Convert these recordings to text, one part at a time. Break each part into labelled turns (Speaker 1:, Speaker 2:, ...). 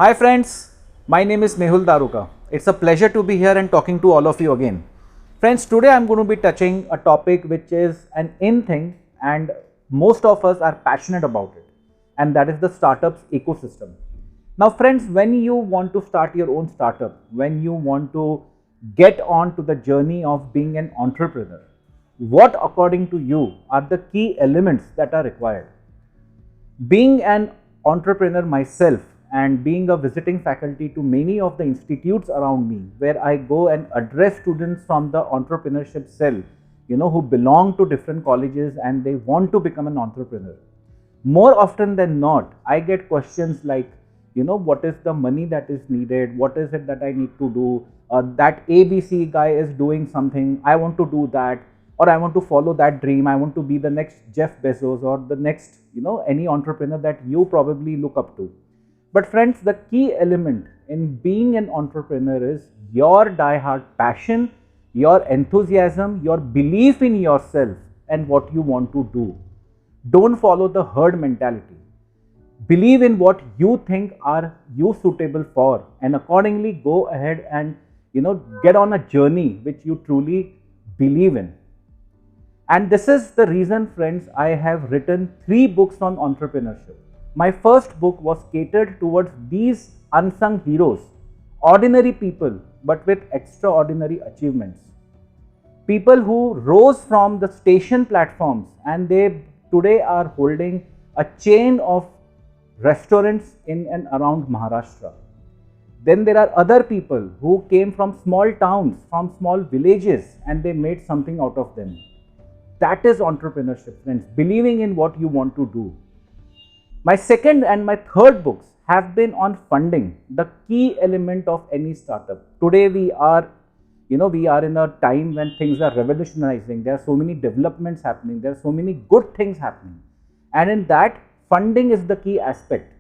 Speaker 1: Hi friends, my name is Mehul Daruka. It's a pleasure to be here and talking to all of you again. Friends, today I'm going to be touching a topic which is an in thing and most of us are passionate about it, and that is the startups ecosystem. Now friends, when you want to start your own startup, when you want to get on to the journey of being an entrepreneur, what according to you are the key elements that are required? Being an entrepreneur myself and being a visiting faculty to many of the institutes around me, where I go and address students from the entrepreneurship cell, who belong to different colleges and they want to become an entrepreneur. More often than not, I get questions like, what is the money that is needed? What is it that I need to do? That ABC guy is doing something. I want to do that, or I want to follow that dream. I want to be the next Jeff Bezos or the next, any entrepreneur that you probably look up to. But friends, the key element in being an entrepreneur is your die-hard passion, your enthusiasm, your belief in yourself and what you want to do. Don't follow the herd mentality. Believe in what you think are you suitable for, and accordingly go ahead and get on a journey which you truly believe in. And this is the reason, friends, I have written 3 books on entrepreneurship. My first book was catered towards these unsung heroes, ordinary people but with extraordinary achievements. People who rose from the station platforms and they today are holding a chain of restaurants in and around Maharashtra. Then there are other people who came from small towns, from small villages, and they made something out of them. That is entrepreneurship, friends, believing in what you want to do. My second and my third books have been on funding, the key element of any startup. Today we are in a time when things are revolutionizing. There are so many developments happening. There are so many good things happening. And in that, funding is the key aspect.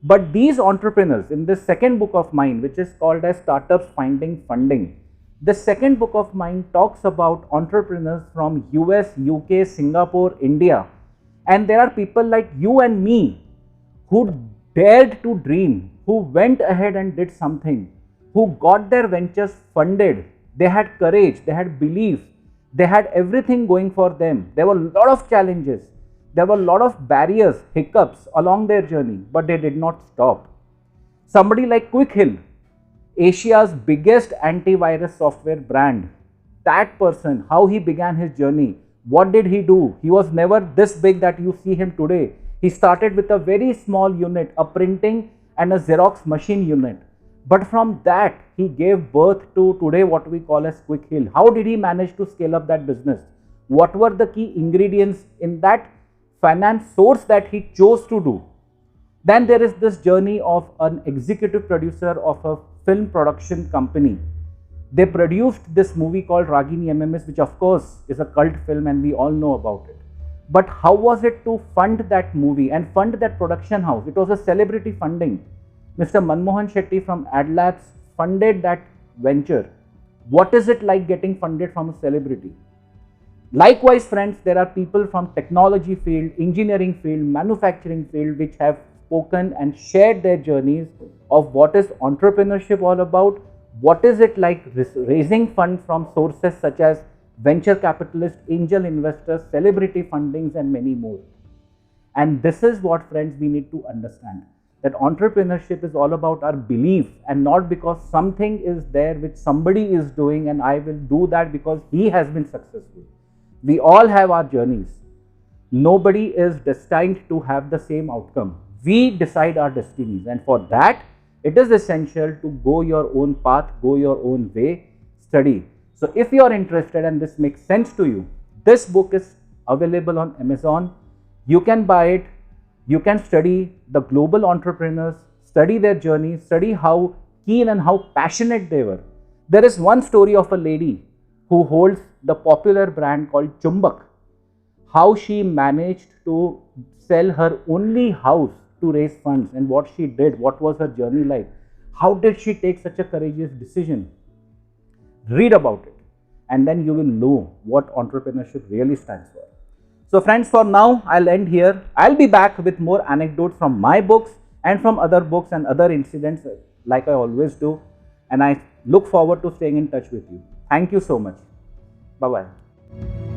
Speaker 1: But these entrepreneurs, in this second book of mine, which is called as Startups Finding Funding, the second book of mine talks about entrepreneurs from US, UK, Singapore, India. And there are people like you and me who dared to dream, who went ahead and did something, who got their ventures funded. They had courage, they had belief, they had everything going for them. There were a lot of challenges, there were a lot of barriers, hiccups along their journey, but they did not stop. Somebody like Quick Heal, Asia's biggest antivirus software brand, that person, how he began his journey. What did he do? He was never this big that you see him today. He started with a very small unit, a printing and a Xerox machine unit. But from that, he gave birth to today what we call as Quick Heal. How did he manage to scale up that business? What were the key ingredients in that finance source that he chose to do? Then there is this journey of an executive producer of a film production company. They produced this movie called Ragini MMS, which of course is a cult film and we all know about it. But how was it to fund that movie and fund that production house? It was a celebrity funding. Mr. Manmohan Shetty from AdLabs funded that venture. What is it like getting funded from a celebrity? Likewise, friends, there are people from technology field, engineering field, manufacturing field, which have spoken and shared their journeys of what is entrepreneurship all about. What is it like raising funds from sources such as venture capitalists, angel investors, celebrity fundings and many more. And this is what, friends, we need to understand, that entrepreneurship is all about our belief and not because something is there which somebody is doing and I will do that because he has been successful. We all have our journeys. Nobody is destined to have the same outcome. We decide our destinies, and for that, it is essential to go your own path, go your own way, study. So if you are interested and this makes sense to you, this book is available on Amazon. You can buy it. You can study the global entrepreneurs, study their journey, study how keen and how passionate they were. There is one story of a lady who holds the popular brand called Chumbak. How she managed to sell her only house to raise funds and what she did, what was her journey like, how did she take such a courageous decision. Read about it and then you will know what entrepreneurship really stands for. So friends, for now I'll end here. I'll be back with more anecdotes from my books and from other books and other incidents, like I always do. And I look forward to staying in touch with you. Thank you so much. Bye bye.